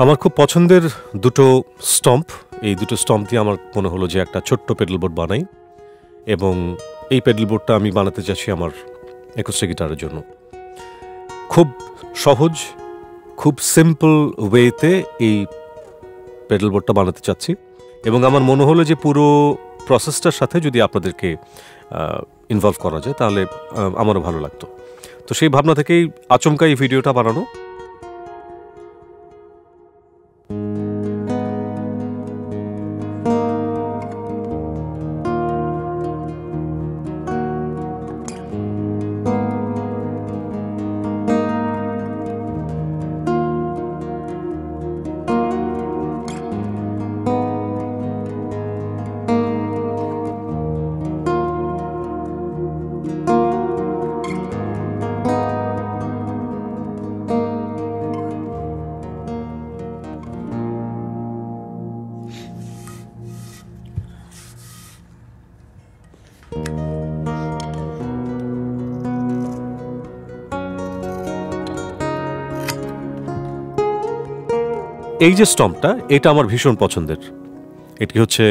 আমার খুব পছন্দের দুটো স্টম্প, এই দুটো স্টম্প দিয়ে আমার মনে হলো যে একটা ছোট্ট পেডেল বোর্ড বানাই, এবং এই পেডেল বোর্ডটা আমি বানাতে চাচ্ছি আমার অ্যাকুস্টিক গিটারের জন্য। খুব সহজ, খুব সিম্পল ওয়েতে এই পেডেল বোর্ডটা বানাতে চাচ্ছি, এবং আমার মনে হলো যে পুরো প্রসেসটার সাথে যদি আপনাদেরকে ইনভলভ করা যায় তাহলে আমারও ভালো লাগতো। তো সেই ভাবনা থেকেই আচমকা এই ভিডিওটা বানানো। এই যে স্টম্পটা, এটা আমার ভীষণ পছন্দের। এটি হচ্ছে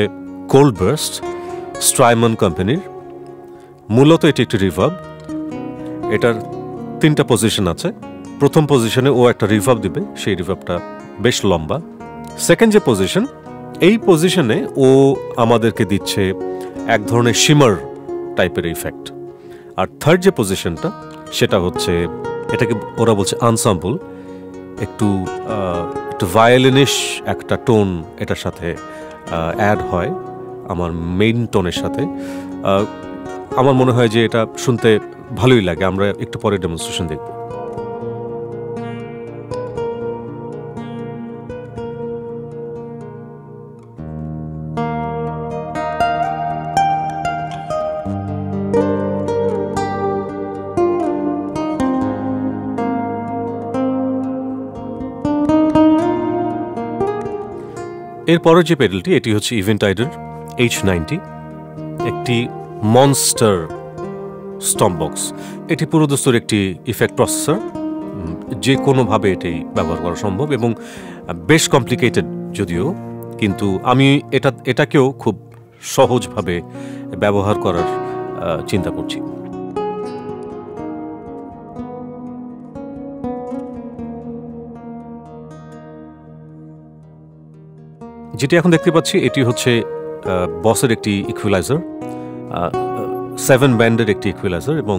কোল্ড বার্স্ট, স্ট্রাইমন কোম্পানির। মূলত এটি একটি রিভার্ব। এটার 3টা পজিশন আছে। প্রথম পজিশনে ও একটা রিভার্ব দিবে, সেই রিভার্বটা বেশ লম্বা। সেকেন্ড যে পজিশন, এই পজিশনে ও আমাদেরকে দিচ্ছে এক ধরনের শিমার টাইপের ইফেক্ট। আর থার্ড যে পজিশনটা, সেটা হচ্ছে, এটাকে ওরা বলছে আনসাম্বল। একটু ভায়োলিনিশ একটা টোন এটার সাথে অ্যাড হয় আমার মেইন টোনের সাথে। আমার মনে হয় যে এটা শুনতে ভালোই লাগে। আমরা একটু পরে ডেমনস্ট্রেশন দেখব। এরপরের যে পেডেলটি, এটি হচ্ছে ইভেন্টাইডের H90, একটি মনস্টার স্টম্প বক্স। এটি পুরোদস্তুর একটি ইফেক্ট প্রসেসর। যে কোনোভাবে এটি ব্যবহার করা সম্ভব এবং বেশ কমপ্লিকেটেড যদিও, কিন্তু আমি এটাকেও খুব সহজভাবে ব্যবহার করার চিন্তা করছি। যেটি এখন দেখতে পাচ্ছি, এটি হচ্ছে বসের একটি ইকুয়ালাইজার, 7 ব্যান্ডের একটি ইকুয়ালাইজার, এবং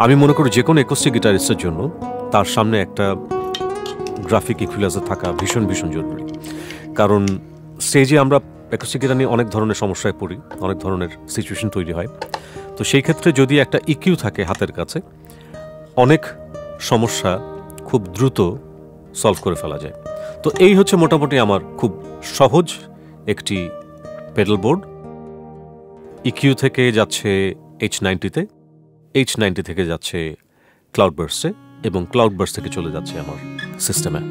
আমি মনে করি যে কোনো অ্যাকুস্টিক গিটারিস্টের জন্য তার সামনে একটা গ্রাফিক ইকুয়ালাইজার থাকা ভীষণ ভীষণ জরুরি। কারণ স্টেজে আমরা অ্যাকুস্টিক গিটার নিয়ে অনেক ধরনের সমস্যায় পড়ি, অনেক ধরনের সিচুয়েশন তৈরি হয়। তো সেই ক্ষেত্রে যদি একটা ইকিউ থাকে হাতের কাছে, অনেক সমস্যা খুব দ্রুত সলভ করে ফেলা যায়। তো এই হচ্ছে মোটামুটি আমার খুব সহজ একটি পেডেল বোর্ড। ইকিউ থেকে যাচ্ছে H90-তে, H90 থেকে যাচ্ছে ক্লাউড বার্স্টে, এবং ক্লাউড বার্স্ট থেকে চলে যাচ্ছে আমার সিস্টেমে।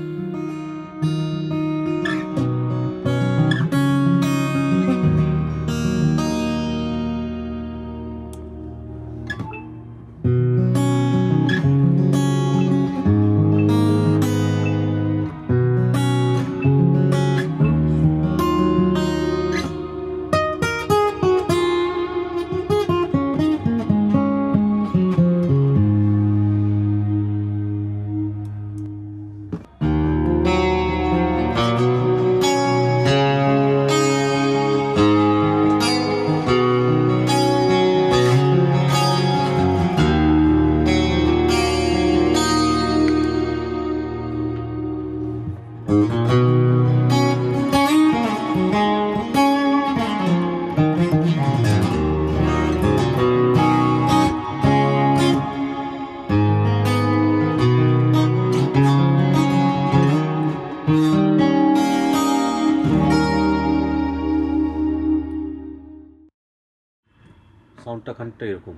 সাউন্ডটা খানিকটা এরকম।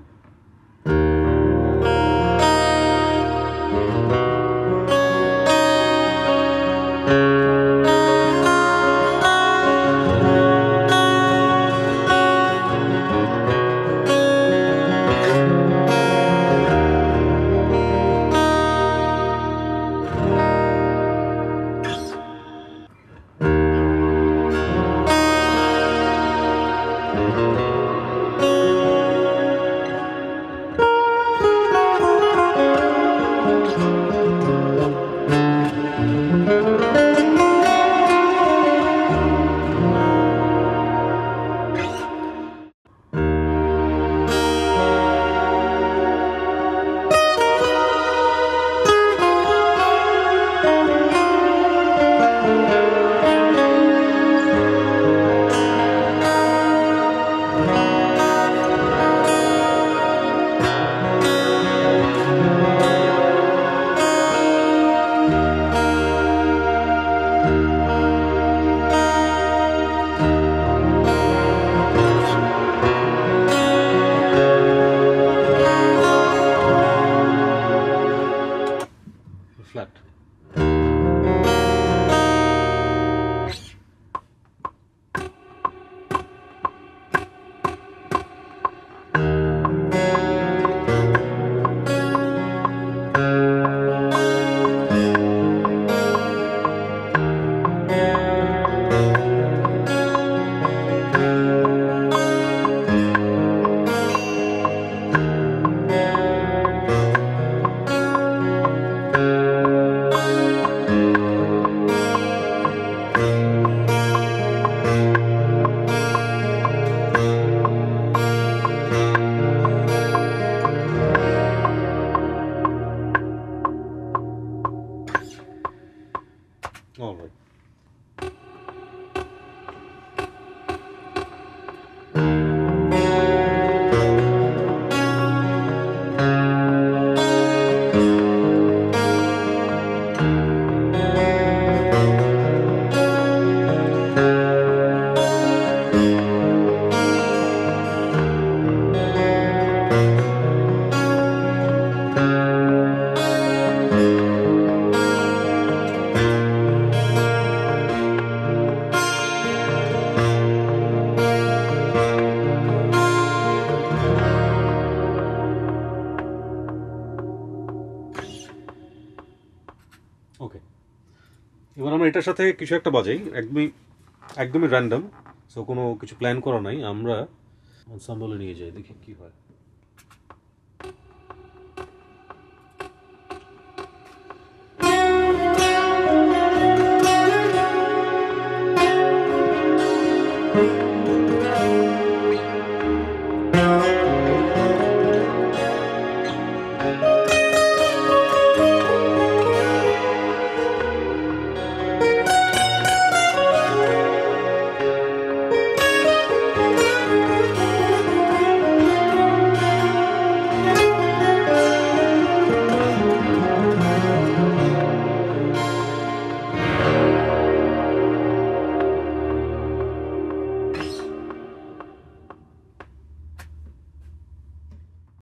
অলরাইট। ওকে, এবার আমরা এটার সাথে কিছু একটা বাজাই, একদমই র্যান্ডম, সো কোনো কিছু প্ল্যান করা নাই, আমরা আনসাম্বলে নিয়ে যাই, দেখি কি হয়।